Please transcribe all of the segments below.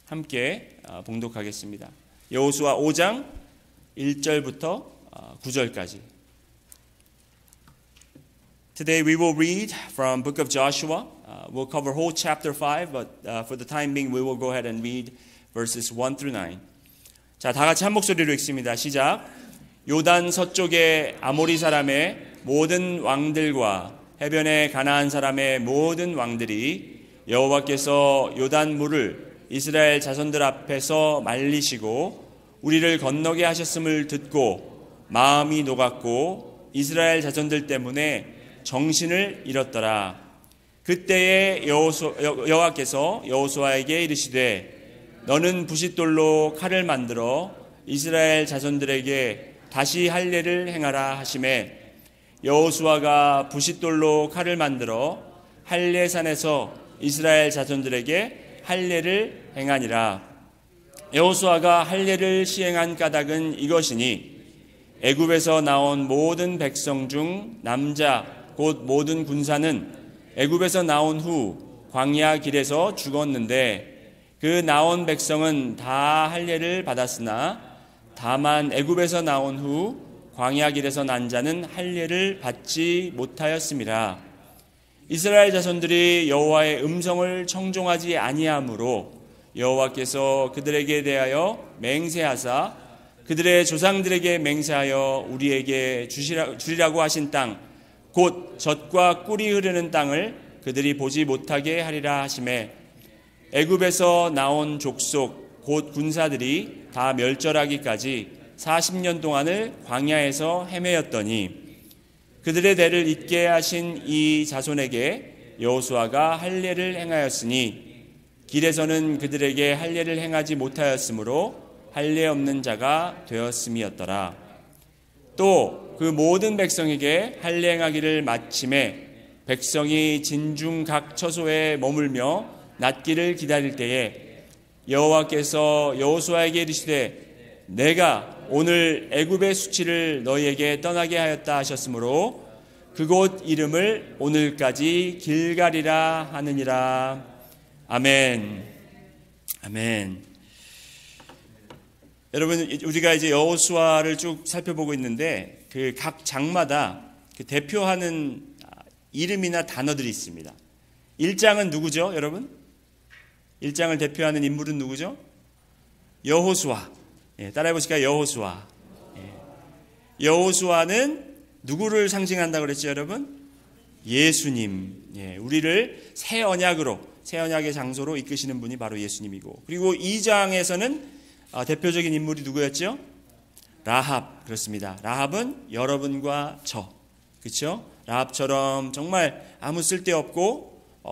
함께 봉독하겠습니다. 여호수아 5장 1절부터 9절까지. Today we will read from Book of Joshua. We'll cover whole chapter 5, but for the time being we will go ahead and read verses 1 through 9. 자, 다 같이 한 목소리로 읽습니다. 시작. 요단 서쪽의 아모리 사람의 모든 왕들과 해변의 가나안 사람의 모든 왕들이 여호와께서 요단 물을 이스라엘 자손들 앞에서 말리시고 우리를 건너게 하셨음을 듣고 마음이 녹았고 이스라엘 자손들 때문에 정신을 잃었더라. 그때에 여호와께서 여호수아에게 이르시되 너는 부싯돌로 칼을 만들어 이스라엘 자손들에게 다시 할례를 행하라 하시매 여호수아가 부싯돌로 칼을 만들어 할례산에서 이스라엘 자손들에게 할례를 행하니라. 여호수아가 할례를 시행한 까닭은 이것이니 애굽에서 나온 모든 백성 중 남자 곧 모든 군사는 애굽에서 나온 후 광야 길에서 죽었는데 그 나온 백성은 다 할례를 받았으나 다만 애굽에서 나온 후 광야 길에서 난 자는 할례를 받지 못하였음이라. 이스라엘 자손들이 여호와의 음성을 청종하지 아니하므로 여호와께서 그들에게 대하여 맹세하사 그들의 조상들에게 맹세하여 우리에게 주리라고 하신 땅 곧 젖과 꿀이 흐르는 땅을 그들이 보지 못하게 하리라 하시매 애굽에서 나온 족속 곧 군사들이 다 멸절하기까지 40년 동안을 광야에서 헤매었더니 그들의 대를 잇게 하신 이 자손에게 여호수아가 할례를 행하였으니 길에서는 그들에게 할례를 행하지 못하였으므로 할례 없는 자가 되었음이었더라. 또 그 모든 백성에게 할례 행하기를 마침에 백성이 진중 각 처소에 머물며 낫기를 기다릴 때에 여호와께서 여호수아에게 이르시되 내가 오늘 애굽의 수치를 너희에게 떠나게 하였다 하셨으므로 그곳 이름을 오늘까지 길갈이라 하느니라. 아멘. 아멘. 여러분, 우리가 이제 여호수아를 쭉 살펴보고 있는데 그 각 장마다 그 대표하는 이름이나 단어들이 있습니다. 1장은 누구죠, 여러분? 1장을 대표하는 인물은 누구죠? 여호수아. 예, 따라해 보실까요? 여호수아. 예. 여호수아는 누구를 상징한다고 그랬죠, 여러분? 예수님. 예, 우리를 새 언약으로, 새 언약의 장소로 이끄시는 분이 바로 예수님이고, 그리고 2장에서는 대표적인 인물이 누구였죠? 라합. 그렇습니다. 라합은 여러분과 저. 그렇죠? 라합처럼 정말 아무 쓸데없고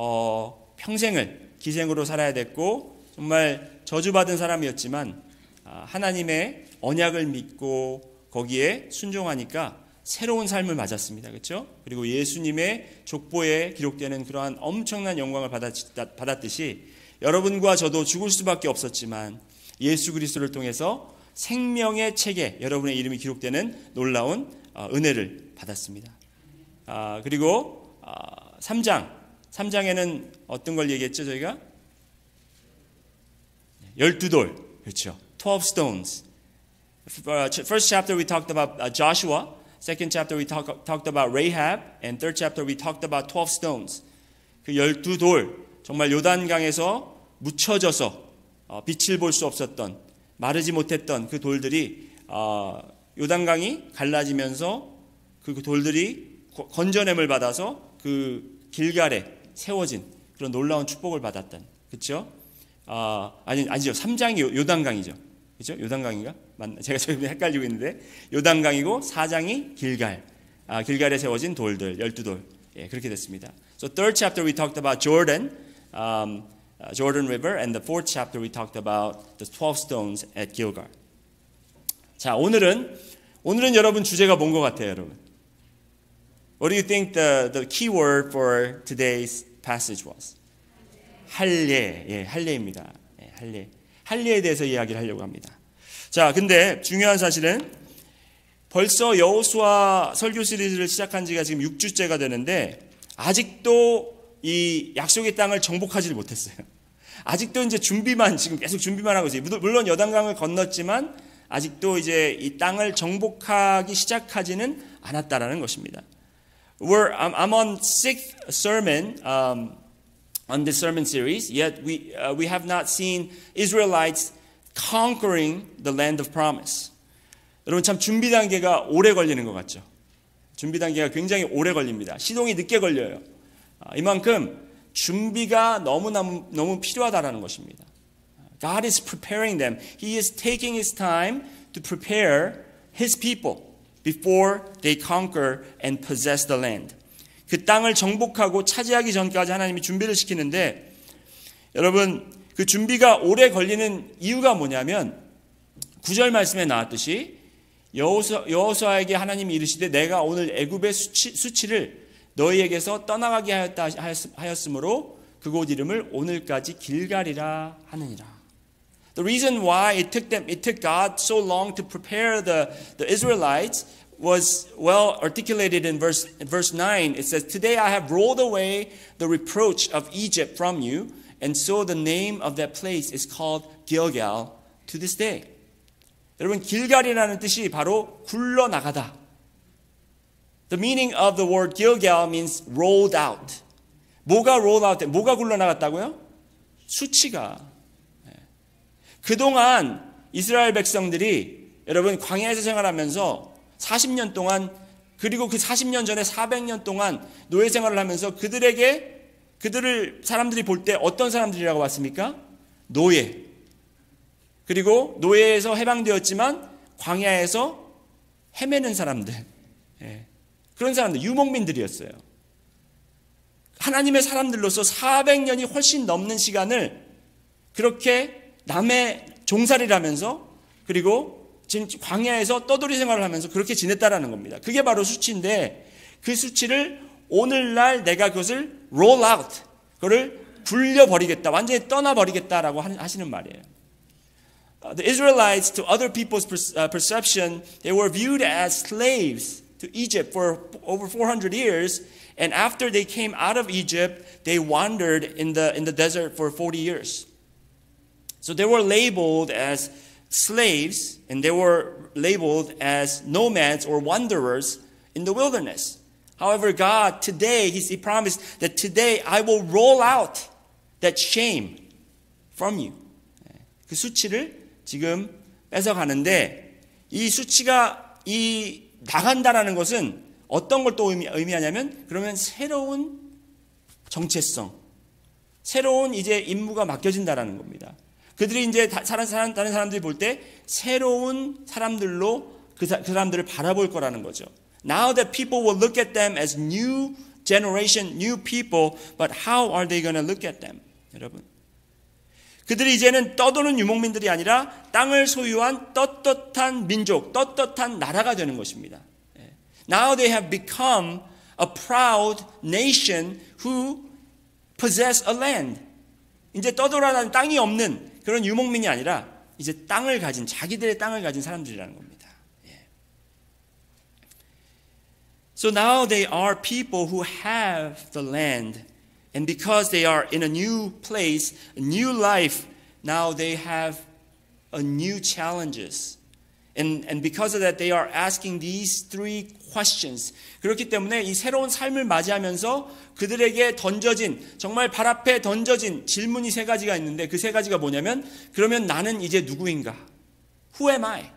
평생을 기생으로 살아야 됐고 정말 저주받은 사람이었지만 하나님의 언약을 믿고 거기에 순종하니까 새로운 삶을 맞았습니다. 그렇죠? 그리고 예수님의 족보에 기록되는 그러한 엄청난 영광을 받았듯이 여러분과 저도 죽을 수밖에 없었지만 예수 그리스도를 통해서 생명의 책에 여러분의 이름이 기록되는 놀라운 은혜를 받았습니다. 그리고 3장에는 어떤 걸 얘기했죠, 저희가? 12돌. 그렇죠. 12 stones. First chapter we talked about Joshua. Second chapter we talked about Rahab. And third chapter we talked about 12 stones. 그 12돌, 정말 요단강에서 묻혀져서 빛을 볼 수 없었던, 마르지 못했던 그 돌들이 요단강이 갈라지면서 그 돌들이 건져냄을 받아서 그 길갈에 세워진 그런 놀라운 축복을 받았던, 그렇죠? 아니죠. 3장이 요단강이죠. 그렇죠? 요단강인가? 제가 지금 헷갈리고 있는데 요단강이고 4장이 길갈. 길갈에 세워진 돌들, 12돌. 예, 그렇게 됐습니다. So third chapter we talked about Jordan, Jordan River, and the fourth chapter we talked about the 12 stones at Gilgal. 자, 오늘은 여러분 주제가 뭔 것 같아요, 여러분? What do you think the key word for today's passage was? 할례. 예, 할례입니다. 예, 할례. 할례에 대해서 이야기를 하려고 합니다. 자, 근데 중요한 사실은 벌써 여호수아 설교 시리즈를 시작한 지가 지금 6주째가 되는데 아직도 이 약속의 땅을 정복하지 못했어요. 아직도 이제 지금 계속 준비만 하고 있어요. 물론 요단강을 건넜지만 아직도 이제 이 땅을 정복하기 시작하지는 않았다라는 것입니다. I'm on 6th sermon on this sermon series, yet we have not seen Israelites conquering the land of promise. 여러분 참 준비 단계가 오래 걸리는 것 같죠? 준비 단계가 굉장히 오래 걸립니다. 시동이 늦게 걸려요. 이만큼 준비가 너무 필요하다라는 것입니다. God is preparing them. He is taking his time to prepare his people before they conquer and possess the land. 그 땅을 정복하고 차지하기 전까지 하나님이 준비를 시키는데 여러분 그 준비가 오래 걸리는 이유가 뭐냐면 9절 말씀에 나왔듯이 여호수아에게 하나님이 이르시되 내가 오늘 애굽의 수치를 너희에게서 떠나가게 하였으므로 그곳 이름을 오늘까지 길갈이라 하느니라. The reason why it took God so long to prepare the Israelites was well articulated in verse 9. It says, "Today I have rolled away the reproach of Egypt from you, and so the name of that place is called Gilgal to this day." 여러분 길갈이라는 뜻이 바로 굴러나가다. The meaning of the word Gilgal means rolled out. 뭐가 rolled out? 뭐가 굴러나갔다고요? 수치가. 그동안 이스라엘 백성들이 여러분 광야에서 생활하면서 40년 동안 그리고 그 40년 전에 400년 동안 노예 생활을 하면서 그들을 사람들이 볼 때 어떤 사람들이라고 봤습니까? 노예. 그리고 노예에서 해방되었지만 광야에서 헤매는 사람들. 그런 사람들, 유목민들이었어요. 하나님의 사람들로서 400년이 훨씬 넘는 시간을 그렇게 남의 종살이를 하면서 그리고 지금 광야에서 떠돌이 생활을 하면서 그렇게 지냈다라는 겁니다. 그게 바로 수치인데 그 수치를 오늘날 내가 그것을 roll out, 그거를 굴려버리겠다, 완전히 떠나버리겠다라고 하시는 말이에요. The Israelites, to other people's perception, they were viewed as slaves to Egypt for over 400 years, and after they came out of Egypt, they wandered in the desert for 40 years. So they were labeled as slaves, and they were labeled as nomads or wanderers in the wilderness. However, God today, He promised that today I will roll out that shame from you. 그 수치를 지금 뺏어가는데 이 수치가 나간다라는 것은 어떤 걸 또 의미하냐면 그러면 새로운 정체성, 새로운 이제 임무가 맡겨진다라는 겁니다. 그들이 이제 다른 사람들이 볼 때 새로운 사람들로 그 사람들을 바라볼 거라는 거죠. Now that people will look at them as new generation, new people, but how are they going to look at them? 여러분. 그들이 이제는 떠도는 유목민들이 아니라 땅을 소유한 떳떳한 민족, 떳떳한 나라가 되는 것입니다. Now they have become a proud nation who possess a land. 이제 떠돌아다니는 땅이 없는 그런 유목민이 아니라 이제 자기들의 땅을 가진 사람들이라는 겁니다. So now they are people who have the land. And because they are in a new place, a new life, now they have a new challenges. And because of that, they are asking these three questions. 그렇기 때문에 이 새로운 삶을 맞이하면서 그들에게 정말 발 앞에 던져진 질문이 세 가지가 있는데 그 세 가지가 뭐냐면 그러면 나는 이제 누구인가? Who am I?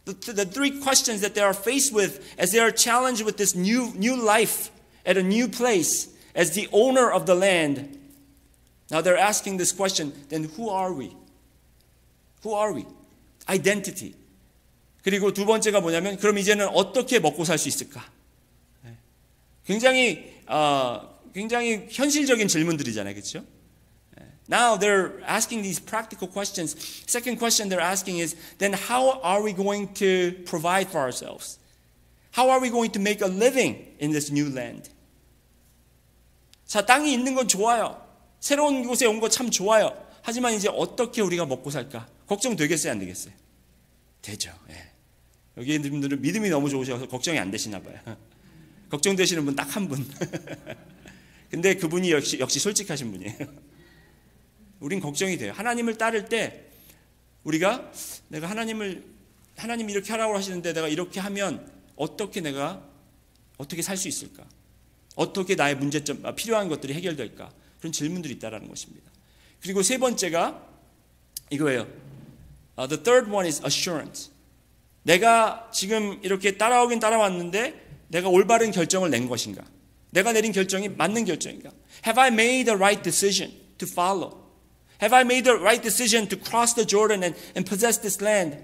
The three questions that they are faced with as they are challenged with this new life at a new place. As the owner of the land, now they're asking this question, then who are we? Who are we? Identity. 그리고 두 번째가 뭐냐면 그럼 이제는 어떻게 먹고 살 수 있을까? 굉장히 현실적인 질문들이잖아요. 그렇죠? Now they're asking these practical questions. Second question they're asking is, then how are we going to provide for ourselves? How are we going to make a living in this new land? 자, 땅이 있는 건 좋아요. 새로운 곳에 온 거 참 좋아요. 하지만 이제 어떻게 우리가 먹고 살까? 걱정되겠어요, 안 되겠어요? 되죠. 예. 여기 있는 분들은 믿음이 너무 좋으셔서 걱정이 안 되시나 봐요. 걱정되시는 분 딱 한 분. 근데 그분이 역시 솔직하신 분이에요. 우린 걱정이 돼요. 하나님을 따를 때 우리가 내가 하나님이 이렇게 하라고 하시는데 내가 이렇게 하면 어떻게 살 수 있을까? 어떻게 나의 문제점, 필요한 것들이 해결될까? 그런 질문들이 있다라는 것입니다. 그리고 세 번째가 이거예요. The third one is assurance. 내가 지금 이렇게 따라오긴 따라왔는데 내가 올바른 결정을 낸 것인가? 내가 내린 결정이 맞는 결정인가? Have I made the right decision to follow? Have I made the right decision to cross the Jordan and possess this land?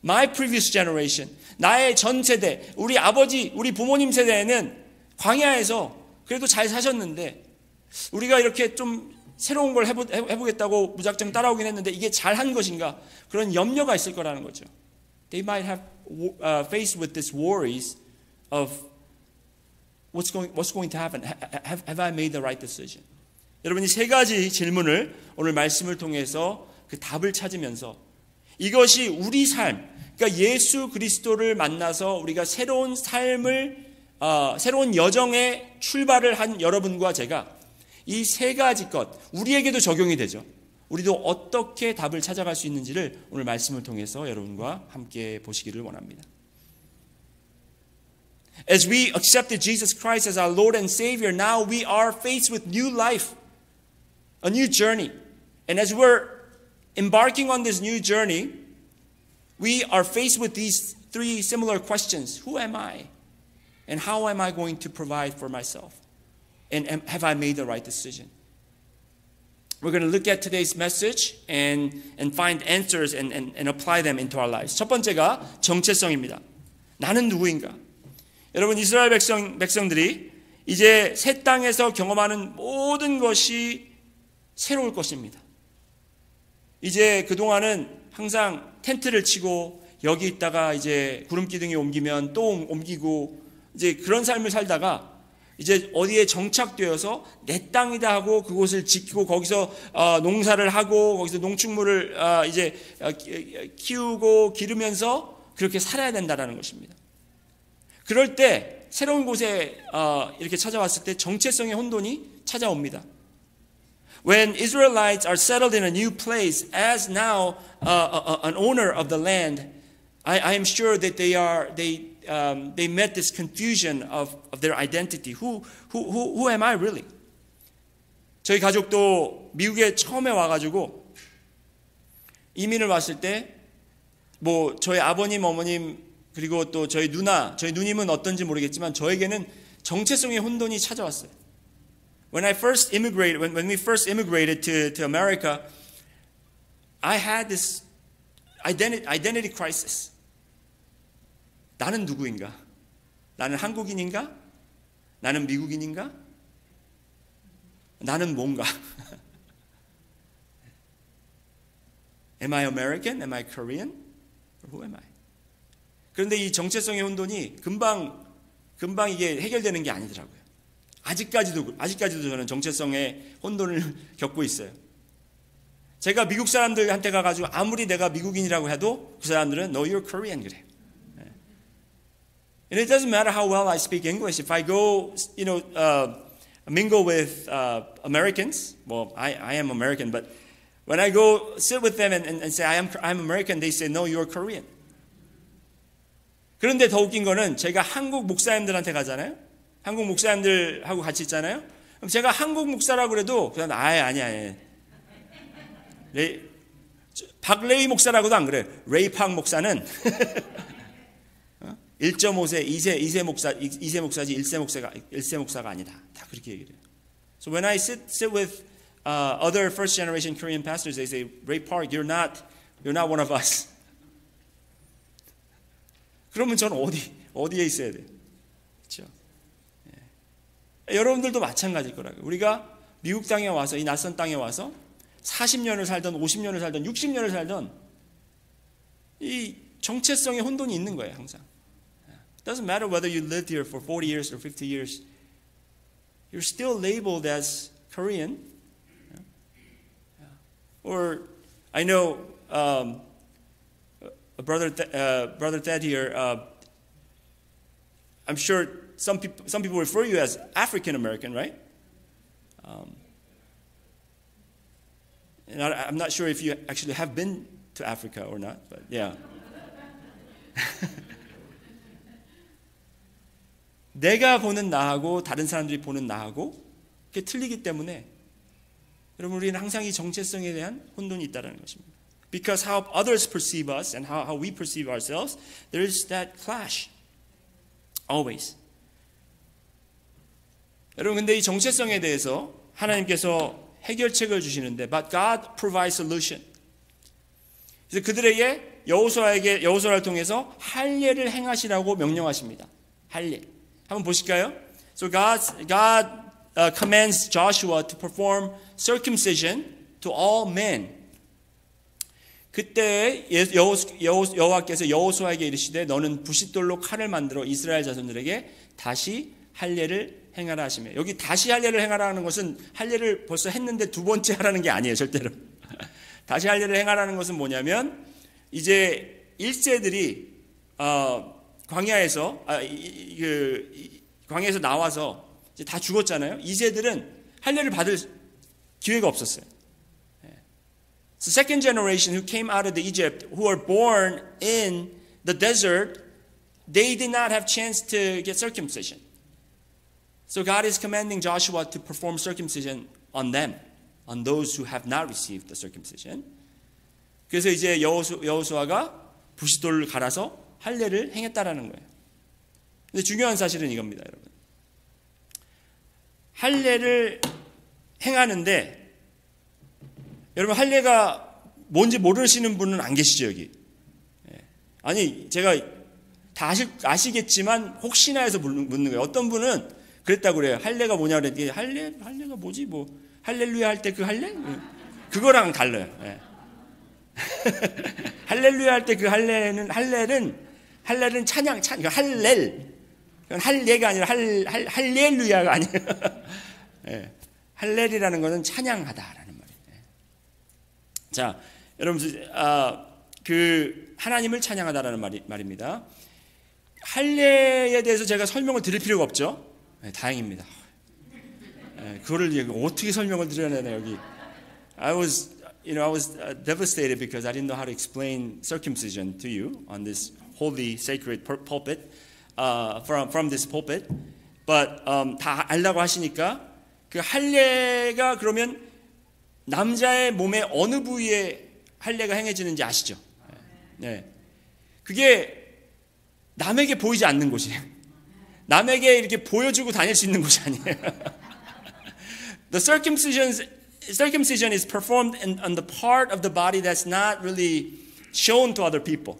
My previous generation, 나의 전 세대, 우리 아버지, 우리 부모님 세대에는 광야에서 그래도 잘 사셨는데 우리가 이렇게 좀 새로운 걸 해보겠다고 무작정 따라오긴 했는데 이게 잘한 것인가? 그런 염려가 있을 거라는 거죠. They might have faced with these worries of what's going to happen. Have I made the right decision? 여러분이 세 가지 질문을 오늘 말씀을 통해서 그 답을 찾으면서 이것이 우리 삶, 그러니까 예수 그리스도를 만나서 우리가 새로운 삶을 새로운 여정의 출발을 한 여러분과 제가 이 세 가지 것 우리에게도 적용이 되죠. 우리도 어떻게 답을 찾아갈 수 있는지를 오늘 말씀을 통해서 여러분과 함께 보시기를 원합니다. As we accepted Jesus Christ as our Lord and Savior, now we are faced with new life, a new journey. And as we're embarking on this new journey, we are faced with these three similar questions. Who am I? And how am I going to provide for myself? And have I made the right decision? We're going to look at today's message and find answers and apply them into our lives. 첫 번째가 정체성입니다. 나는 누구인가? 여러분 이스라엘 백성들이 이제 새 땅에서 경험하는 모든 것이 새로울 것입니다. 이제 그동안은 항상 텐트를 치고 여기 있다가 이제 구름기둥이 옮기면 또 옮기고 이제 그런 삶을 살다가 이제 어디에 정착되어서 내 땅이다 하고 그곳을 지키고 거기서 농사를 하고 거기서 농축물을 이제 키우고 기르면서 그렇게 살아야 된다는 것입니다. 그럴 때 새로운 곳에 이렇게 찾아왔을 때 정체성의 혼돈이 찾아옵니다. When Israelites are settled in a new place as now an owner of the land, I am sure that they met this confusion of their identity. Who am I really? 저희 가족도 미국에 처음에 와가지고 이민을 왔을 때 뭐 저희 아버님, 어머님 그리고 또 저희 누나, 저희 누님은 어떤지 모르겠지만 저에게는 정체성의 혼돈이 찾아왔어요. When we first immigrated to America, I had this identity crisis. 나는 누구인가? 나는 한국인인가? 나는 미국인인가? 나는 뭔가? Am I American? Am I Korean? Or who am I? 그런데 이 정체성의 혼돈이 금방 이게 해결되는 게 아니더라고요. 아직까지도 저는 정체성의 혼돈을 겪고 있어요. 제가 미국 사람들한테 가가지고 아무리 내가 미국인이라고 해도 그 사람들은 No, you're Korean 그래요. And it doesn't matter how well I speak English. If I go, mingle with Americans, well, I am American, but when I go sit with them and say I'm American, they say No, you're Korean. 그런데 더 웃긴 거는 제가 한국 목사님들한테 가잖아요. 한국 목사님들하고 같이 있잖아요. 그럼 제가 한국 목사라고 그래도 그냥 아니야. 박레이 목사라고도 안 그래. 레이팍 목사는 1.5세, 2세 목사지 1세 목사가 아니다. 다 그렇게 얘기를 해요. So when I sit with other first generation Korean pastors, they say, Ray Park, you're not one of us. 그러면 저는 어디에 있어야 돼요? 그렇죠? 예. 여러분들도 마찬가지일 거라고요. 우리가 미국 땅에 와서 이 낯선 땅에 와서 40년을 살던 50년을 살던 60년을 살던 이 정체성의 혼돈이 있는 거예요, 항상. It doesn't matter whether you lived here for 40 years or 50 years. You're still labeled as Korean. Or I know Brother Thad here, I'm sure some people refer you as African American, right? And I'm not sure if you actually have been to Africa or not, but yeah. 내가 보는 나하고 다른 사람들이 보는 나하고 그게 틀리기 때문에 여러분 우리는 항상 이 정체성에 대한 혼돈이 있다는 것입니다. Because how others perceive us and how we perceive ourselves, there is that clash. Always. 여러분 근데 이 정체성에 대해서 하나님께서 해결책을 주시는데 But God provides solution. 그래서 그들에게 여호수아를 통해서 할례를 행하시라고 명령하십니다. 할례. 한번 보실까요? So God commands Joshua to perform circumcision to all men. 그때 여호와께서 여호수아에게 이르시되 너는 부싯돌로 칼을 만들어 이스라엘 자손들에게 다시 할례를 행하라 하시며 여기 다시 할례를 행하라는 것은 할례를 벌써 했는데 두 번째 하라는 게 아니에요. 절대로. 다시 할례를 행하라는 것은 뭐냐면 이제 1세들이 광야에서 나와서 이제 다 죽었잖아요. 2세들은 할례를 받을 기회가 없었어요. So second generation who came out of the Egypt, who were born in the desert, they did not have chance to get circumcision. So God is commanding Joshua to perform circumcision on them, on those who have not received the circumcision. 그래서 이제 여호수아가 부싯돌을 갈아서 할례를 행했다라는 거예요. 근데 중요한 사실은 이겁니다, 여러분. 할례를 행하는데 여러분 할례가 뭔지 모르시는 분은 안 계시죠 여기? 아니 제가 다 아시겠지만 혹시나 해서 묻는 거예요. 어떤 분은 그랬다고 그래요. 할례가 뭐냐 그랬더니 할례가 뭐지 뭐 할렐루야 할 때 그 할례? 그거랑 달라요. 할렐루야 할 때 그 할례는 찬양 할례가 아니라 할렐루야가 아니에요. 할렐이라는 것은 찬양하다라는 말이에요. 자, 여러분 그 하나님을 찬양하다라는 말입니다. 할례에 대해서 제가 설명을 드릴 필요가 없죠. 다행입니다. 그거를 어떻게 설명을 드려야 되나 여기. I was devastated because I didn't know how to explain circumcision to you on this holy, sacred pulpit, from this pulpit. But 다 알라고 하시니까 그 할례가 그러면 남자의 몸의 어느 부위에 할례가 행해지는지 아시죠? 네, 그게 남에게 보이지 않는 곳이에요. 남에게 이렇게 보여주고 다닐 수 있는 곳이 아니에요. The circumcision is performed on the part of the body that's not really shown to other people.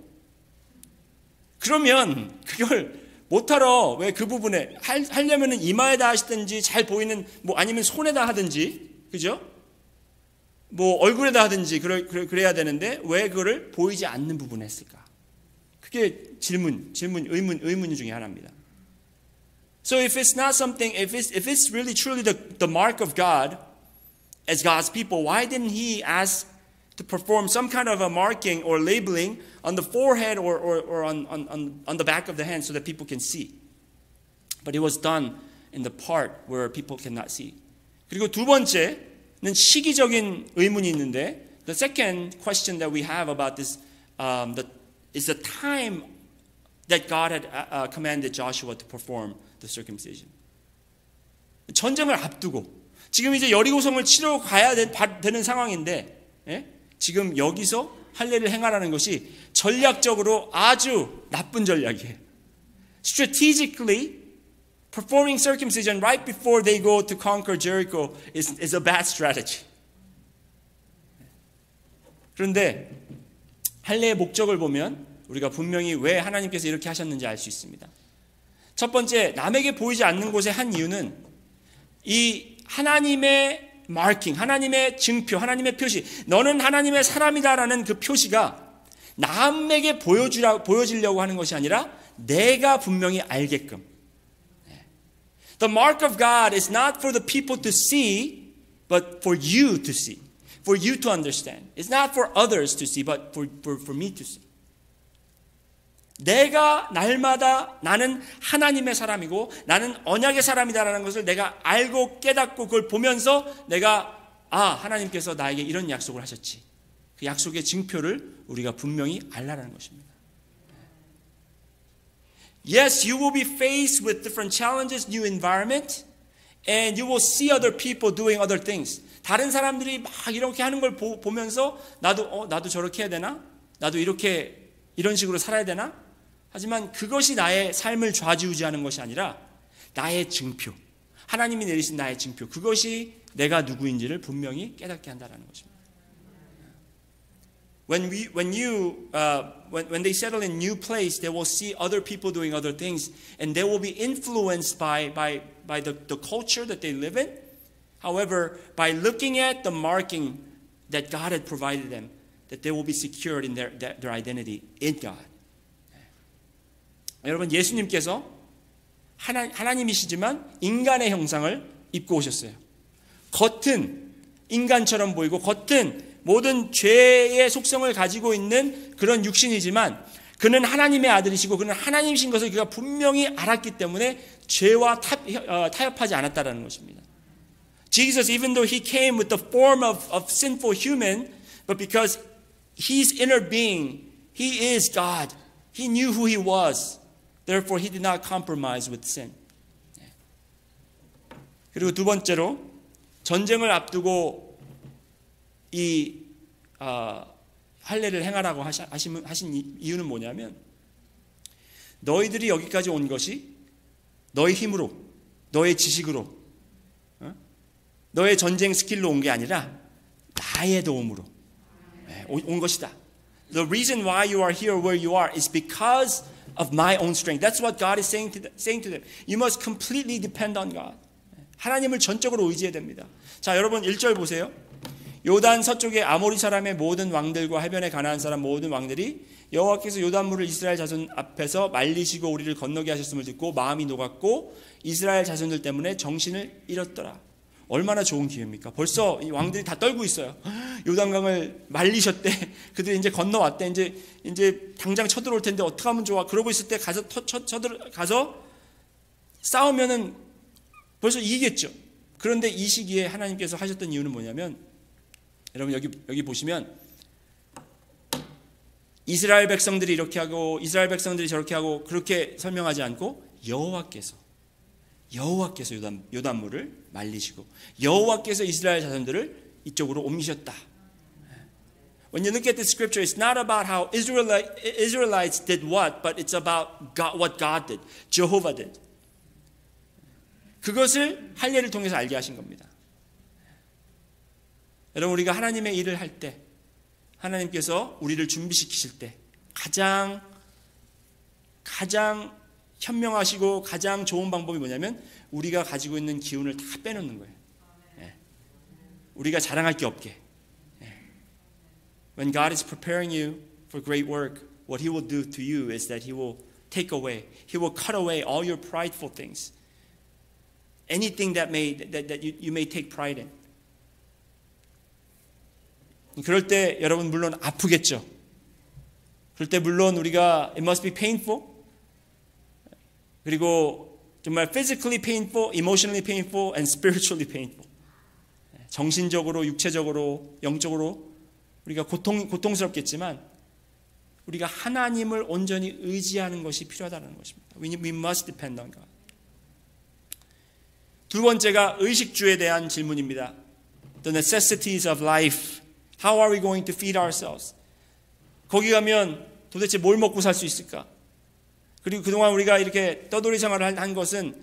그러면 그걸 못하러 왜 그 부분에 하려면은 이마에다 하시든지 잘 보이는 뭐 아니면 손에다 하든지 그죠? 뭐 얼굴에다 하든지 그래야 되는데 왜 그거를 보이지 않는 부분에 했을까? 그게 의문 중에 하나입니다. So if it's not something, if it's really truly the mark of God as God's people, why didn't He ask to perform some kind of a marking or labeling on the forehead or on the back of the hand so that people can see? But it was done in the part where people cannot see. 그리고 두 번째는 시기적인 의문이 있는데, the second question that we have about this is the time that God had commanded Joshua to perform the circumcision. 전쟁을 앞두고 지금 이제 여리고성을 치러 가야 되는 상황인데 지금 여기서 할례를 행하라는 것이 전략적으로 아주 나쁜 전략이에요. Strategically, performing circumcision right before they go to conquer Jericho is a bad strategy. 그런데 할례의 목적을 보면 우리가 분명히 왜 하나님께서 이렇게 하셨는지 알 수 있습니다. 첫 번째, 남에게 보이지 않는 곳의 한 이유는 이 하나님의 마킹, 하나님의 증표, 하나님의 표시, 너는 하나님의 사람이다라는 그 표시가 남에게 보여지려고 하는 것이 아니라 내가 분명히 알게끔. The mark of God is not for the people to see, but for you to see, for you to understand. It's not for others to see, but for me to see. 내가 날마다 나는 하나님의 사람이고 나는 언약의 사람이다라는 것을 내가 알고 깨닫고 그걸 보면서 내가 하나님께서 나에게 이런 약속을 하셨지. 그 약속의 증표를 우리가 분명히 알라라는 것입니다. Yes, you will be faced with different challenges, new environment, and you will see other people doing other things. 다른 사람들이 막 이렇게 하는 걸 보면서 나도 저렇게 해야 되나? 나도 이런 식으로 살아야 되나? 하지만 그것이 나의 삶을 좌지우지하는 것이 아니라 나의 증표, 하나님이 내리신 나의 증표, 그것이 내가 누구인지를 분명히 깨닫게 한다는 것입니다. When they settle in new place, they will see other people doing other things, and they will be influenced by the culture that they live in. However, by looking at the marking that God had provided them, that they will be secured in their identity in God. 여러분, 예수님께서 하나님이시지만 인간의 형상을 입고 오셨어요. 겉은 인간처럼 보이고 겉은 모든 죄의 속성을 가지고 있는 그런 육신이지만 그는 하나님의 아들이시고 그는 하나님이신 것을 그가 분명히 알았기 때문에 죄와 타협하지 않았다라는 것입니다. Jesus, even though he came with the form of sinful human, but because his inner being, he is God. He knew who he was. Therefore, he did not compromise with sin. 그리고 두 번째로 전쟁을 앞두고 이 할례를 행하라고 하신 이유는 뭐냐면 너희들이 여기까지 온 것이 너의 힘으로, 너의 지식으로, 너의 전쟁 스킬로 온 게 아니라 나의 도움으로 온 것이다. The reason why you are here where you are is because of my own strength. That's what God is saying to them. You must completely depend on God. 하나님을 전적으로 의지해야 됩니다. 자, 여러분 1절 보세요. 요단 서쪽의 아모리 사람의 모든 왕들과 해변에 가나안 사람 모든 왕들이 여호와께서 요단물을 이스라엘 자손 앞에서 말리시고 우리를 건너게 하셨음을 듣고 마음이 녹았고 이스라엘 자손들 때문에 정신을 잃었더라. 얼마나 좋은 기회입니까? 벌써 이 왕들이 다 떨고 있어요. 요단강을 말리셨대. 그들이 이제 건너왔대. 이제 당장 쳐들어올 텐데 어떻게 하면 좋아? 그러고 있을 때 가서 싸우면은 벌써 이기겠죠. 그런데 이 시기에 하나님께서 하셨던 이유는 뭐냐면 여러분 여기 보시면 이스라엘 백성들이 이렇게 하고 이스라엘 백성들이 저렇게 하고 그렇게 설명하지 않고 여호와께서 요단물을 말리시고 여호와께서 이스라엘 자손들을 이쪽으로 옮기셨다. When you look at the scripture, it's not about how Israelites did what, but it's about what God did, Jehovah did. 그것을 할례를 통해서 알게 하신 겁니다. 여러분 우리가 하나님의 일을 할 때 하나님께서 우리를 준비시키실 때 가장 현명하시고 가장 좋은 방법이 뭐냐면 우리가 가지고 있는 기운을 다 빼놓는 거예요. 우리가 자랑할 게 없게. When God is preparing you for great work, what He will do to you is that He will take away, He will cut away all your prideful things, anything that you may take pride in. 그럴 때 여러분 물론 아프겠죠. 그럴 때 물론 우리가 it must be painful. 그리고 정말 physically painful, emotionally painful, and spiritually painful. 정신적으로, 육체적으로, 영적으로 우리가 고통스럽겠지만 우리가 하나님을 온전히 의지하는 것이 필요하다는 것입니다. We must depend on God. 두 번째가 의식주에 대한 질문입니다. The necessities of life. How are we going to feed ourselves? 거기 가면 도대체 뭘 먹고 살 수 있을까? 그리고 그동안 우리가 이렇게 떠돌이 생활을 한 것은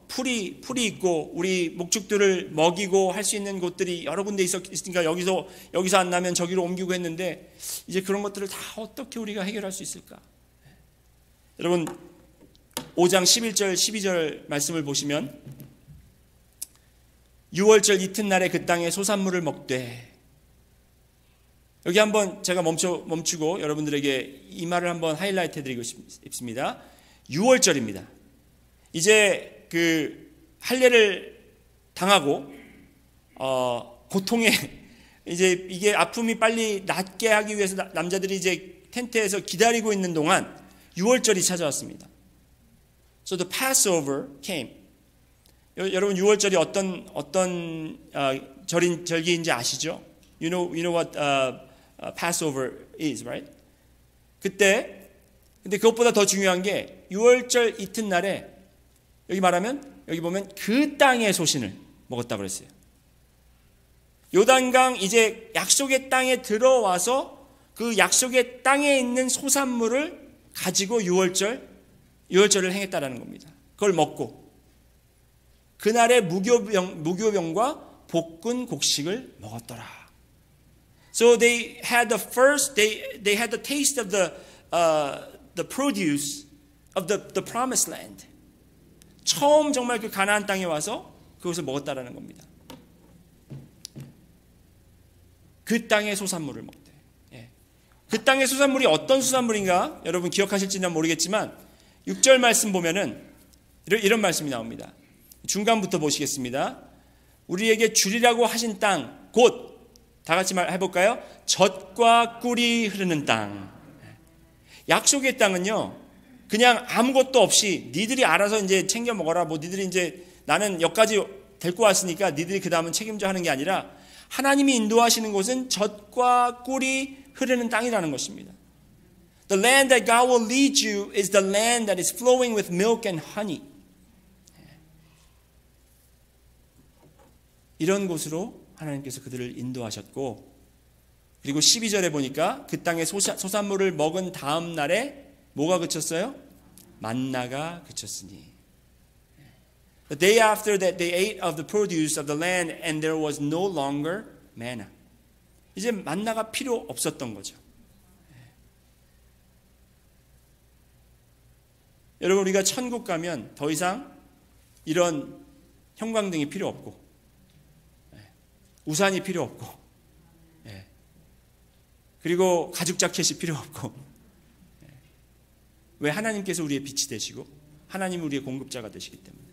풀이 있고 우리 목축들을 먹이고 할 수 있는 곳들이 여러 군데 있으니까 여기서 안 나면 저기로 옮기고 했는데 이제 그런 것들을 다 어떻게 우리가 해결할 수 있을까? 여러분 5장 11절 12절 말씀을 보시면 6월절 이튿날에 그 땅에 소산물을 먹되 여기 한번 제가 멈추고 여러분들에게 이 말을 한번 하이라이트 해드리고 싶습니다. 6월절입니다. 이제 그 할례를 당하고 고통에 이제 이게 아픔이 빨리 낫게 하기 위해서 남자들이 이제 텐트에서 기다리고 있는 동안 6월절이 찾아왔습니다. So the Passover came. 여러분 6월절이 어떤 절기인지 아시죠? You know what Passover is, right? 근데 그것보다 더 중요한 게 6월절 이튿날에 여기 보면 그 땅의 소신을 먹었다고 그랬어요. 요단강 이제 약속의 땅에 들어와서 그 약속의 땅에 있는 소산물을 가지고 6월절을 행했다라는 겁니다. 그걸 먹고 그날의 무교병과 볶은 곡식을 먹었더라. So they had they had the taste of the produce of the promised land. 처음 정말 그 가나안 땅에 와서 그것을 먹었다라는 겁니다. 그 땅의 소산물을 먹대. 예. 그 땅의 소산물이 어떤 소산물인가 여러분 기억하실지는 모르겠지만 6절 말씀 보면은 이런 말씀이 나옵니다. 중간부터 보시겠습니다. 우리에게 주리라고 하신 땅 곧 다 같이 해볼까요? 젖과 꿀이 흐르는 땅. 약속의 땅은요 그냥 아무것도 없이 니들이 알아서 이제 챙겨 먹어라. 뭐 니들이 이제 나는 여기까지 데리고 왔으니까 니들이 그 다음은 책임져 하는 게 아니라 하나님이 인도하시는 곳은 젖과 꿀이 흐르는 땅이라는 것입니다. The land that God will lead you is the land that is flowing with milk and honey. 이런 곳으로 하나님께서 그들을 인도하셨고 그리고 12절에 보니까 그 땅의 소산물을 먹은 다음 날에 뭐가 그쳤어요? 만나가 그쳤으니. The day after that they ate of the produce of the land and there was no longer manna. 이제 만나가 필요 없었던 거죠. 여러분 우리가 천국 가면 더 이상 이런 형광등이 필요 없고 우산이 필요 없고 그리고 가죽 자켓이 필요 없고 왜 하나님께서 우리의 빛이 되시고 하나님은 우리의 공급자가 되시기 때문에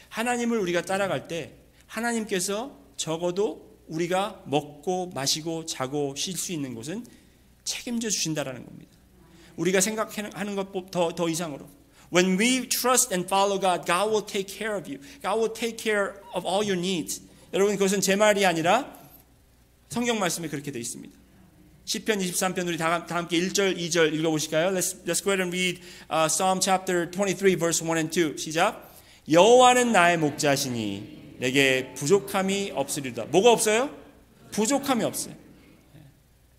하나님을 우리가 따라갈 때 하나님께서 적어도 우리가 먹고 마시고 자고 쉴 수 있는 곳은 책임져 주신다라는 겁니다. 우리가 생각하는 것보다 더 이상으로 When we trust and follow God, God will take care of you. God will take care of all your needs. 여러분 그것은 제 말이 아니라 성경 말씀에 그렇게 되어 있습니다. 시편 23편 우리 다 함께 1절 2절 읽어보실까요? Let's go ahead and read Psalm chapter 23 verse 1 and 2. 시작. 여호와는 나의 목자시니 내게 부족함이 없으리로다. 뭐가 없어요? 부족함이 없어요.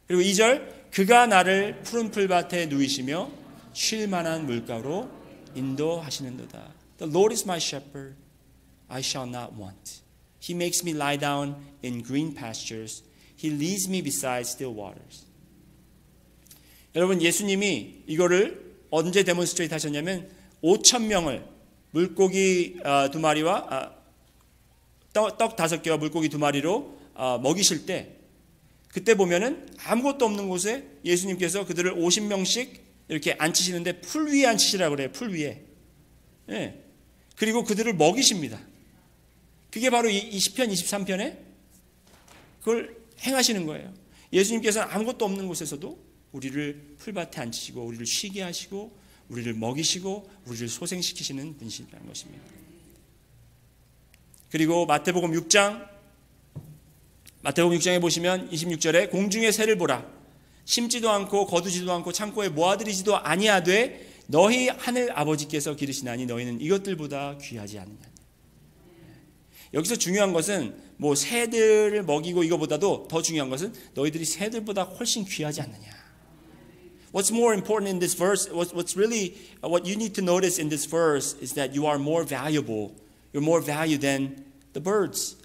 그리고 2절 그가 나를 푸른 풀밭에 누이시며 쉴 만한 물가로 인도하시는도다. The Lord is my shepherd, I shall not want. He makes me lie down in green pastures. He leads me beside still waters. 여러분 예수님이 이거를 언제 데몬스트레이트 하셨냐면 5,000명을 물고기 2마리와 떡 5개와 물고기 2마리로 먹이실 때 그때 보면은 아무것도 없는 곳에 예수님께서 그들을 50명씩 이렇게 앉히시는데 풀 위에 앉히시라고 그래요. 풀 위에. 예. 그리고 그들을 먹이십니다. 그게 바로 이 시편 23편에 그걸 행하시는 거예요. 예수님께서는 아무것도 없는 곳에서도 우리를 풀밭에 앉히시고 우리를 쉬게 하시고 우리를 먹이시고 우리를 소생시키시는 분이시라는 것입니다. 그리고 마태복음 6장에 보시면 26절에 공중의 새를 보라. 심지도 않고 거두지도 않고 창고에 모아들이지도 아니하되 너희 하늘 아버지께서 기르시나니 너희는 이것들보다 귀하지 않느냐. 여기서 중요한 것은 뭐 새들을 먹이고 이거보다도 더 중요한 것은 너희들이 새들보다 훨씬 귀하지 않느냐. What's more important in this verse, what's really what you need to notice in this verse is that you are more valuable. You're more valued than the birds.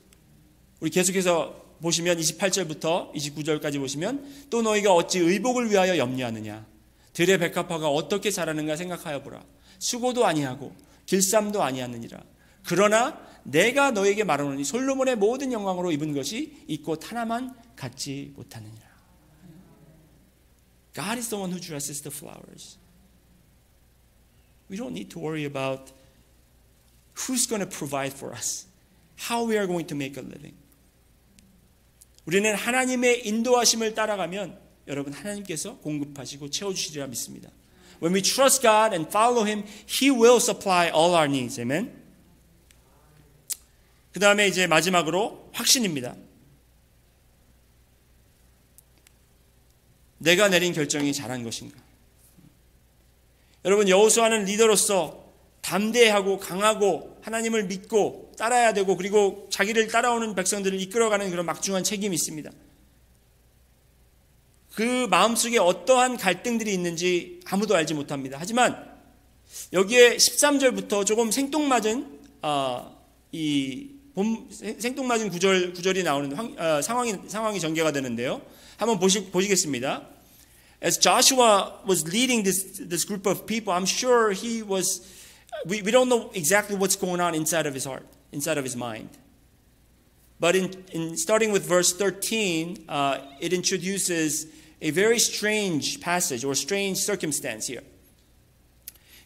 우리 계속해서 보시면 28절부터 29절까지 보시면 또 너희가 어찌 의복을 위하여 염려하느냐. 들의 백합화가 어떻게 자라는가 생각하여 보라. 수고도 아니하고 길쌈도 아니하느니라. 그러나 내가 너에게 말하노니 솔로몬의 모든 영광으로 입은 것이 이 꽃 하나만 갖지 못하느니라. God is the one who dresses the flowers. We don't need to worry about who's going to provide for us, how we are going to make a living. 우리는 하나님의 인도하심을 따라가면 여러분 하나님께서 공급하시고 채워주시리라 믿습니다. When we trust God and follow Him, He will supply all our needs. Amen. 그 다음에 이제 마지막으로 확신입니다. 내가 내린 결정이 잘한 것인가? 여러분, 여호수아는 리더로서 담대하고 강하고 하나님을 믿고 따라야 되고 그리고 자기를 따라오는 백성들을 이끌어가는 그런 막중한 책임이 있습니다. 그 마음속에 어떠한 갈등들이 있는지 아무도 알지 못합니다. 하지만 여기에 13절부터 조금 생뚱맞은 생뚱맞은 구절이 나오는 상황이 전개가 되는데요. 한번 보시겠습니다. As Joshua was leading this group of people, I'm sure he was. We don't know exactly what's going on inside of his heart, inside of his mind. But in starting with verse 13, it introduces a very strange passage or strange circumstance here.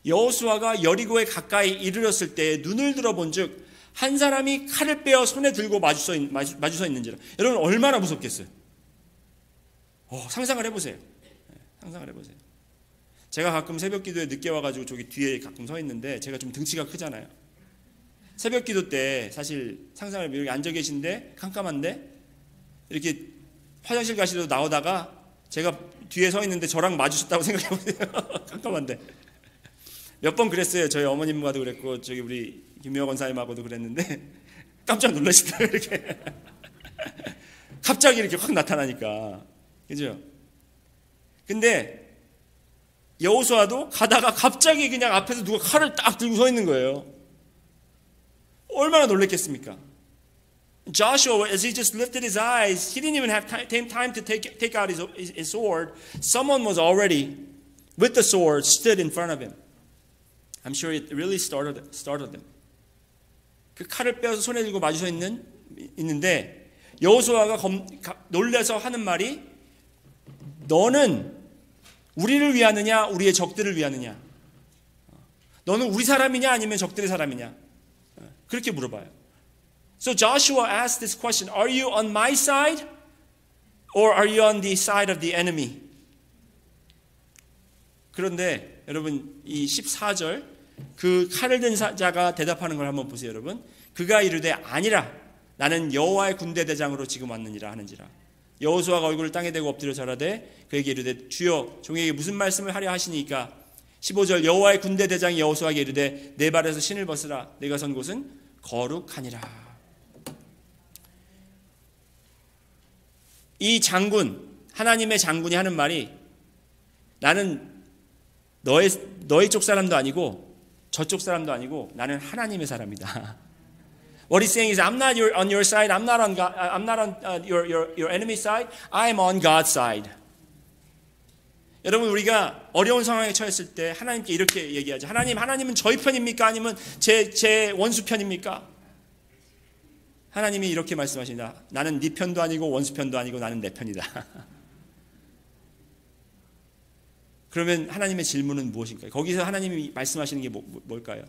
여호수아가 여리고에 가까이 이르렀을 때 눈을 들어본즉 한 사람이 칼을 빼어 손에 들고 마주서 있는지라. 여러분 얼마나 무섭겠어요? 상상을 해보세요. 상상을 해보세요. 제가 가끔 새벽 기도에 늦게 와가지고 저기 뒤에 가끔 서 있는데 제가 좀 등치가 크잖아요. 새벽 기도 때 사실 상상을 이렇게 앉아 계신데 깜깜한데 이렇게 화장실 가시러 나오다가 제가 뒤에 서 있는데 저랑 마주쳤다고 생각해보세요. 깜깜한데. 몇 번 그랬어요. 저희 어머님과도 그랬고 저기 우리 김미호 권사님하고도 그랬는데 깜짝 놀라시더라고요. 이렇게. 갑자기 이렇게 확 나타나니까. 그죠? 근데 여호수아도 가다가 갑자기 그냥 앞에서 누가 칼을 딱 들고 서 있는 거예요. 얼마나 놀랬겠습니까? Joshua, as he just lifted his eyes, he didn't even have time to take out his sword. Someone was already, with the sword, stood in front of him. I'm sure it really startled him. 그 칼을 빼어서 손에 들고 마주서 있는데 여호수아가 놀라서 하는 말이 너는 우리를 위하느냐 우리의 적들을 위하느냐 너는 우리 사람이냐 아니면 적들의 사람이냐 그렇게 물어봐요. So Joshua asked this question, are you on my side or are you on the side of the enemy? 그런데 여러분 이 14절 그 칼을 든 자가 대답하는 걸 한번 보세요. 여러분 그가 이르되 아니라 나는 여호와의 군대 대장으로 지금 왔느니라 하는지라. 여호수아가 얼굴을 땅에 대고 엎드려 절하되 그에게 이르되 주여 종에게 무슨 말씀을 하려 하시니까. 15절 여호와의 군대 대장이 여호수아에게 이르되 내 발에서 신을 벗으라 내가 선 곳은 거룩하니라. 이 장군 하나님의 장군이 하는 말이 나는 너희 쪽 사람도 아니고 저쪽 사람도 아니고 나는 하나님의 사람이다. What he's saying is, I'm not on your side. I'm not on God, I'm not on your enemy's side. I'm on God's side. 여러분 우리가 어려운 상황에 처했을 때 하나님께 이렇게 얘기하죠. 하나님은 저희 편입니까? 아니면 제 원수 편입니까? 하나님이 이렇게 말씀하십니다. 나는 네 편도 아니고 원수 편도 아니고 나는 내 편이다. 그러면 하나님의 질문은 무엇일까요? 거기서 하나님이 말씀하시는 게 뭘까요?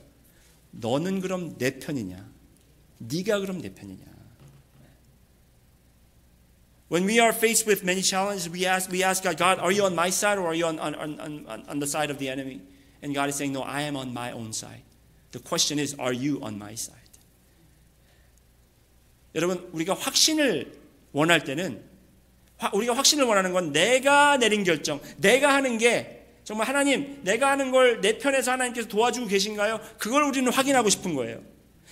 너는 그럼 내 편이냐? 네가 그럼 내 편이냐? When we are faced with many challenges, we ask God, are you on my side or are you on the side of the enemy? And God is saying, no, I am on my own side. The question is, are you on my side? 여러분, 우리가 확신을 원할 때는 우리가 확신을 원하는 건 내가 내린 결정, 내가 하는 게 정말 하나님, 내가 하는 걸 내 편에서 하나님께서 도와주고 계신가요? 그걸 우리는 확인하고 싶은 거예요.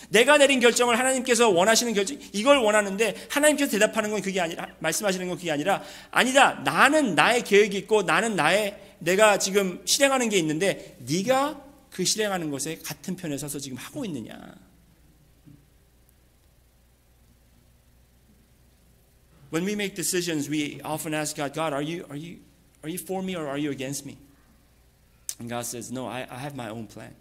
내가 내린 결정을 하나님께서 원하시는 결정, 이걸 원하는데 하나님께서 대답하는 건 그게 아니라, 말씀하시는 건 그게 아니라, 아니다, 나는 나의 계획이 있고 나는 내가 지금 실행하는 게 있는데 네가 그 실행하는 것에 같은 편에 서서 지금 하고 있느냐. When we make decisions, we often ask God, are you for me or are you against me? And God says, no, I have my own plan.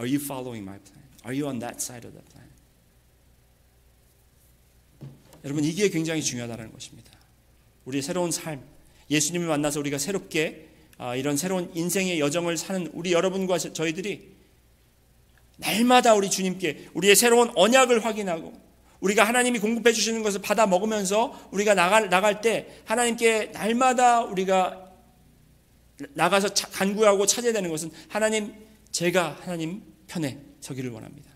Are you following my plan? Are you on that side of the plan? 여러분 이게 굉장히 중요하다는 것입니다. 우리의 새로운 삶, 예수님을 만나서 우리가 새롭게 이런 새로운 인생의 여정을 사는 우리 여러분과 저희들이 날마다 우리 주님께 우리의 새로운 언약을 확인하고 우리가 하나님이 공급해 주시는 것을 받아 먹으면서 우리가 나갈 때 하나님께 날마다 우리가 나가서 간구하고 찾아야 되는 것은 하나님, 제가 하나님 편에 서기를 원합니다.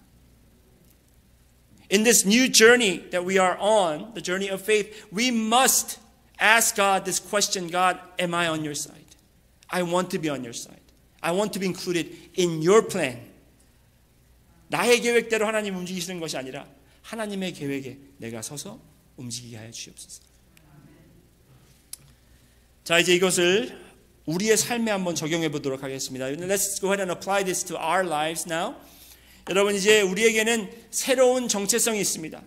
In this new journey that we are on, the journey of faith, we must ask God this question, God, am I on your side? I want to be on your side. I want to be included in your plan. 나의 계획대로 하나님 움직이시는 것이 아니라 하나님의 계획에 내가 서서 움직이게 하여 주옵소서. 자, 이제 이것을 우리의 삶에 한번 적용해 보도록 하겠습니다. Let's go ahead and apply this to our lives now. 여러분, 이제 우리에게는 새로운 정체성이 있습니다.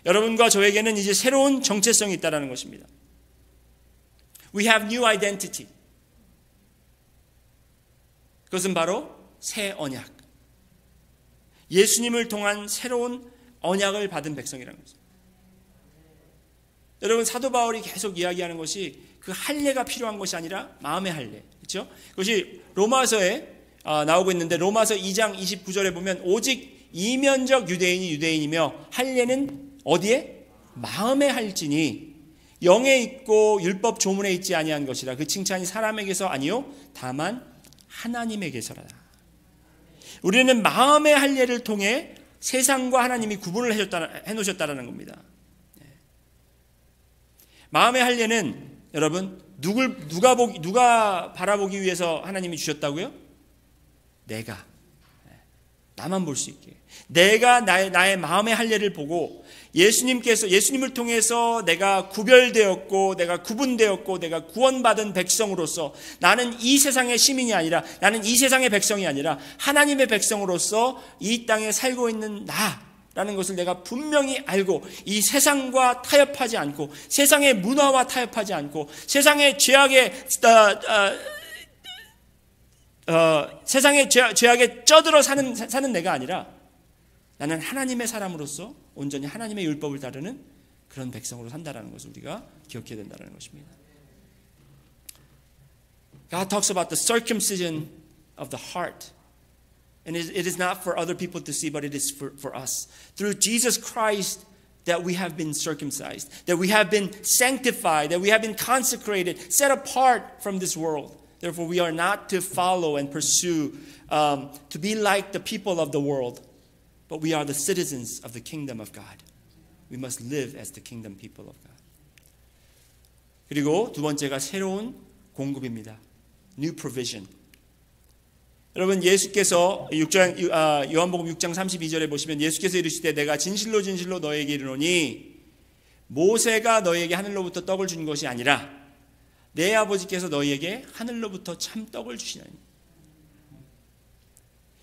여러분과 저에게는 이제 새로운 정체성이 있다는 것입니다. We have new identity. 그것은 바로 새 언약. 예수님을 통한 새로운 언약을 받은 백성이라는 거죠. 여러분, 사도 바울이 계속 이야기하는 것이 그 할례가 필요한 것이 아니라 마음의 할례. 그렇죠? 그것이 로마서에 나오고 있는데 로마서 2장 29절에 보면 오직 이면적 유대인이 유대인이며 할례는 어디에? 마음에 할지니 영에 있고 율법 조문에 있지 아니한 것이라. 그 칭찬이 사람에게서 아니요 다만 하나님에게서라. 우리는 마음의 할례를 통해 세상과 하나님이 구분을 해놓으셨다는 겁니다. 마음의 할례는 여러분 누가 바라보기 위해서 하나님이 주셨다고요? 내가 나만 볼 수 있게 내가 나의 마음의 할례를 보고 예수님을 통해서 내가 구별되었고 내가 구분되었고 내가 구원받은 백성으로서 나는 이 세상의 시민이 아니라 나는 이 세상의 백성이 아니라 하나님의 백성으로서 이 땅에 살고 있는 나라는 것을 내가 분명히 알고 이 세상과 타협하지 않고 세상의 문화와 타협하지 않고 세상의 죄악에 쩌들어 사는 내가 아니라 나는 하나님의 사람으로서 온전히 하나님의 율법을 따르는 그런 백성으로 산다는 것을 우리가 기억해야 된다는 것입니다. God talks about the circumcision of the heart. And it is not for other people to see, but it is for us. Through Jesus Christ that we have been circumcised, that we have been sanctified, that we have been consecrated, set apart from this world. Therefore, we are not to follow and pursue, to be like the people of the world, but we are the citizens of the kingdom of God. We must live as the kingdom people of God. 그리고 두 번째가 새로운 공급입니다. New provision. 여러분, 예수께서 요한복음 6장 32절에 보시면 예수께서 이르시되 내가 진실로 진실로 너에게 이르노니 모세가 너에게 하늘로부터 떡을 준 것이 아니라 내 아버지께서 너희에게 하늘로부터 참 떡을 주시나니.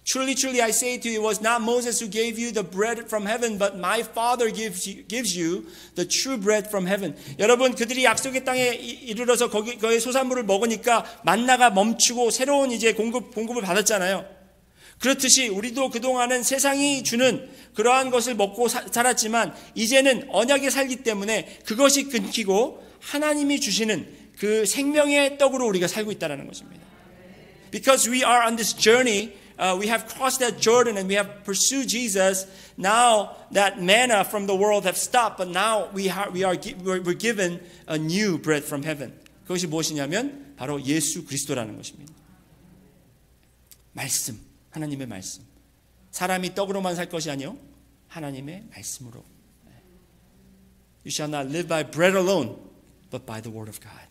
Truly, truly, I say to you, it was not Moses who gave you the bread from heaven, but my Father gives you the true bread from heaven. 여러분, 그들이 약속의 땅에 이르러서 거기의 소산물을 먹으니까 만나가 멈추고 새로운 이제 공급을 받았잖아요. 그렇듯이 우리도 그동안은 세상이 주는 그러한 것을 먹고 살았지만 이제는 언약에 살기 때문에 그것이 끊기고 하나님이 주시는 그 생명의 떡으로 우리가 살고 있다는 것입니다. Because we are on this journey, we have crossed that Jordan and we have pursued Jesus. Now that manna from the world have stopped, but now we're given a new bread from heaven. 그것이 무엇이냐면 바로 예수 그리스도라는 것입니다. 말씀, 하나님의 말씀. 사람이 떡으로만 살 것이 아니요 하나님의 말씀으로. You shall not live by bread alone, but by the word of God.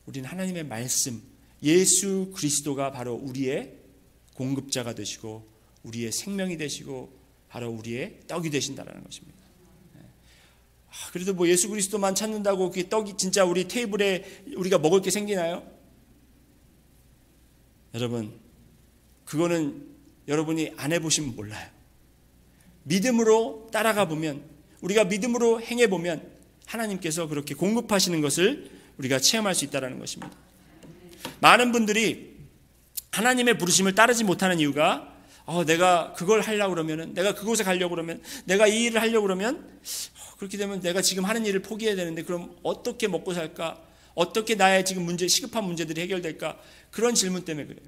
우리는 하나님의 말씀, 예수 그리스도가 바로 우리의 공급자가 되시고 우리의 생명이 되시고 바로 우리의 떡이 되신다는 것입니다. 그래도 뭐 예수 그리스도만 찾는다고 그 떡이 진짜 우리 테이블에 우리가 먹을 게 생기나요? 여러분, 그거는 여러분이 안 해보시면 몰라요. 믿음으로 따라가 보면, 우리가 믿음으로 행해 보면 하나님께서 그렇게 공급하시는 것을 우리가 체험할 수 있다는 것입니다. 많은 분들이 하나님의 부르심을 따르지 못하는 이유가 내가 그걸 하려고 그러면, 내가 그곳에 가려고 그러면, 내가 이 일을 하려고 그러면 그렇게 되면 내가 지금 하는 일을 포기해야 되는데 그럼 어떻게 먹고 살까? 어떻게 나의 지금 시급한 문제들이 해결될까? 그런 질문 때문에 그래요.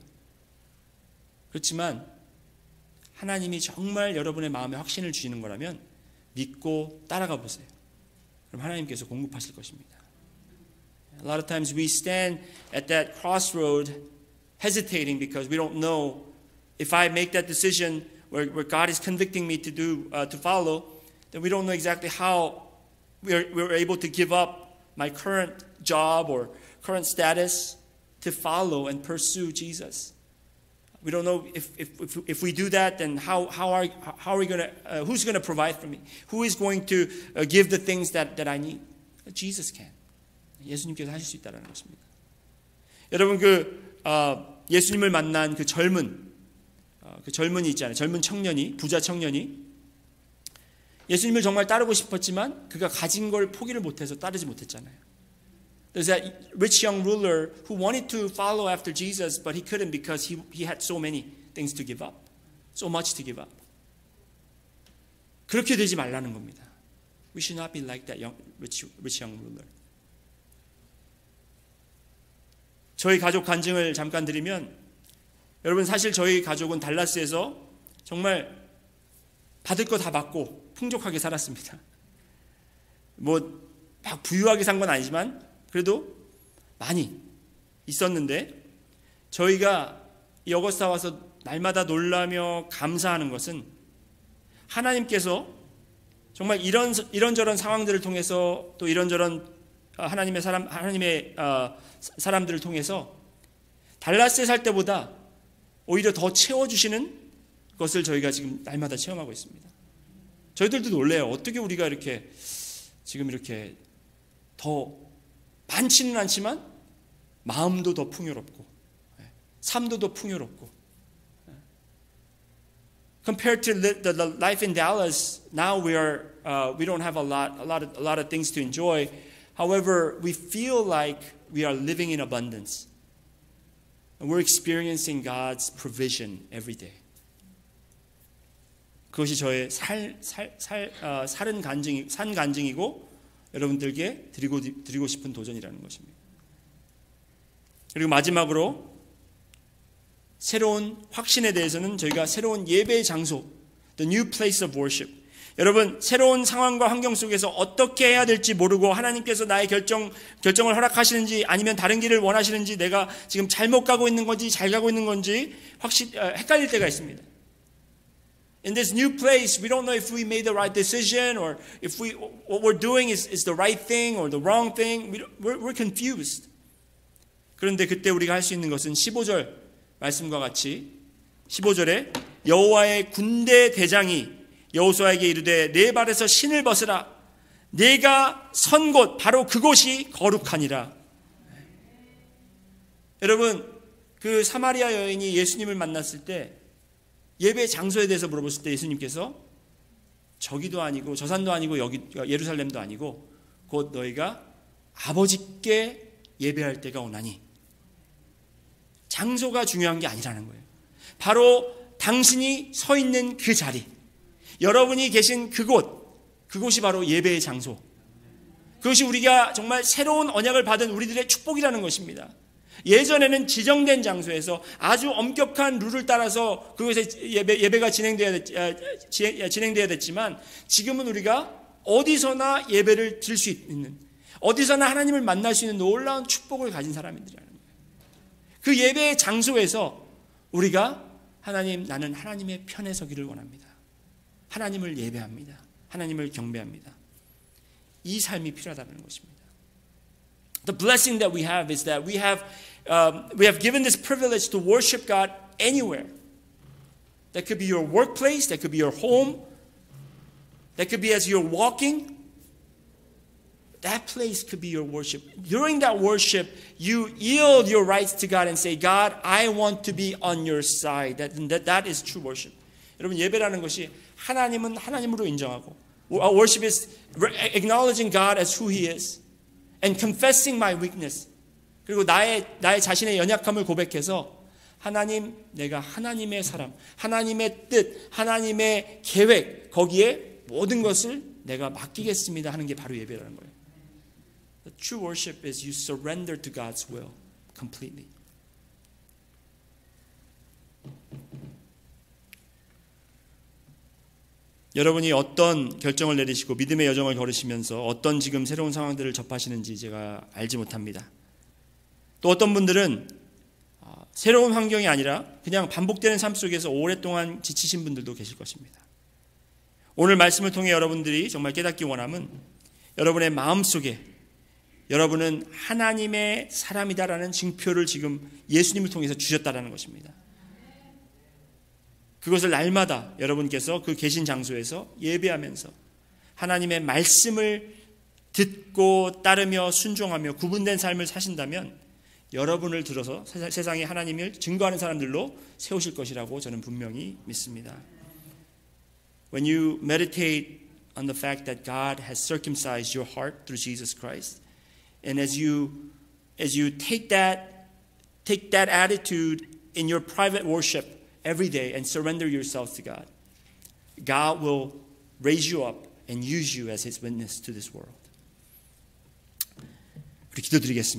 그렇지만 하나님이 정말 여러분의 마음에 확신을 주시는 거라면 믿고 따라가 보세요. 그럼 하나님께서 공급하실 것입니다. A lot of times we stand at that crossroad hesitating because we don't know if I make that decision, where God is convicting me to follow, then we don't know exactly how we're able to give up my current job or current status to follow and pursue Jesus. We don't know if we do that, then how are we going to, who's going to provide for me? Who is going to give the things that I need? Jesus can. 예수님께서 하실 수 있다는 것입니다. 여러분 예수님을 만난 그 젊은이 있잖아요. 젊은 청년이, 부자 청년이 예수님을 정말 따르고 싶었지만 그가 가진 걸 포기를 못해서 따르지 못했잖아요. There's that rich young ruler who wanted to follow after Jesus, but he couldn't because he had so many things to give up, so much to give up. 그렇게 되지 말라는 겁니다. We should not be like that rich young ruler. 저희 가족 간증을 잠깐 드리면, 여러분 사실 저희 가족은 달라스에서 정말 받을 거 다 받고 풍족하게 살았습니다. 뭐 막 부유하게 산 건 아니지만 그래도 많이 있었는데, 저희가 이 어거스타 와서 날마다 놀라며 감사하는 것은 하나님께서 정말 이런저런 상황들을 통해서 또 이런저런 하나님의 사람들을 통해서 달라스에 살 때보다 오히려 더 채워주시는 것을 저희가 지금 날마다 체험하고 있습니다. 저희들도 놀래요. 어떻게 우리가 이렇게 지금 이렇게 더 많지는 않지만 마음도 더 풍요롭고 삶도 더 풍요롭고. Compared to the life in Dallas, now we don't have a lot of things to enjoy. However, we feel like we are living in abundance, and we're experiencing God's provision every day. 그것이 저의 산 간증이고 여러분들께 드리고 싶은 도전이라는 것입니다. 그리고 마지막으로 새로운 확신에 대해서는 저희가 새로운 예배의 장소, the new place of worship. 여러분, 새로운 상황과 환경 속에서 어떻게 해야 될지 모르고 하나님께서 나의 결정을 허락하시는지 아니면 다른 길을 원하시는지, 내가 지금 잘못 가고 있는 건지 잘 가고 있는 건지 헷갈릴 때가 있습니다. In this new place, we don't know if we made the right decision or if what we're doing is the right thing or the wrong thing. We're confused. 그런데 그때 우리가 할 수 있는 것은 15절 말씀과 같이 15절에 여호와의 군대 대장이 여호수아에게 이르되 내 발에서 신을 벗으라. 내가 선 곳 바로 그곳이 거룩하니라. 여러분, 그 사마리아 여인이 예수님을 만났을 때 예배 장소에 대해서 물어봤을 때 예수님께서 저기도 아니고 저 산도 아니고 여기 예루살렘도 아니고 곧 너희가 아버지께 예배할 때가 오나니. 장소가 중요한 게 아니라는 거예요. 바로 당신이 서 있는 그 자리, 여러분이 계신 그곳이 바로 예배의 장소. 그것이 우리가 정말 새로운 언약을 받은 우리들의 축복이라는 것입니다. 예전에는 지정된 장소에서 아주 엄격한 룰을 따라서 그곳에 예배가 진행되어야 됐지만, 지금은 우리가 어디서나 예배를 드릴 수 있는, 어디서나 하나님을 만날 수 있는 놀라운 축복을 가진 사람들이라는 거예요. 그 예배의 장소에서 우리가 나는 하나님의 편에 서기를 원합니다. 하나님을 예배합니다. 하나님을 경배합니다. 이 삶이 필요하다는 것입니다. The blessing that we have is that we have given this privilege to worship God anywhere. That could be your workplace, that could be your home, that could be as you're walking. That place could be your worship. During that worship, you yield your rights to God and say, God, I want to be on your side. That is true worship. 여러분, 예배라는 것이 하나님은 하나님으로 인정하고, our worship is acknowledging God as who He is and confessing my weakness. 그리고 나의 자신의 연약함을 고백해서 하나님, 내가 하나님의 사람, 하나님의 뜻, 하나님의 계획, 거기에 모든 것을 내가 맡기겠습니다 하는 게 바로 예배라는 거예요. The true worship is you surrender to God's will completely. 여러분이 어떤 결정을 내리시고 믿음의 여정을 걸으시면서 어떤 지금 새로운 상황들을 접하시는지 제가 알지 못합니다. 또 어떤 분들은 새로운 환경이 아니라 그냥 반복되는 삶 속에서 오랫동안 지치신 분들도 계실 것입니다. 오늘 말씀을 통해 여러분들이 정말 깨닫기 원함은 여러분의 마음속에 여러분은 하나님의 사람이다라는 징표를 지금 예수님을 통해서 주셨다라는 것입니다. 그것을 날마다 여러분께서 그 계신 장소에서 예배하면서 하나님의 말씀을 듣고 따르며 순종하며 구분된 삶을 사신다면 여러분을 들어서 세상에 하나님을 증거하는 사람들로 세우실 것이라고 저는 분명히 믿습니다. When you meditate on the fact that God has circumcised your heart through Jesus Christ, and as you take that attitude in your private worship every day and surrender yourselves to God, God will raise you up and use you as His witness to this world. 우리 기도드리겠습니다.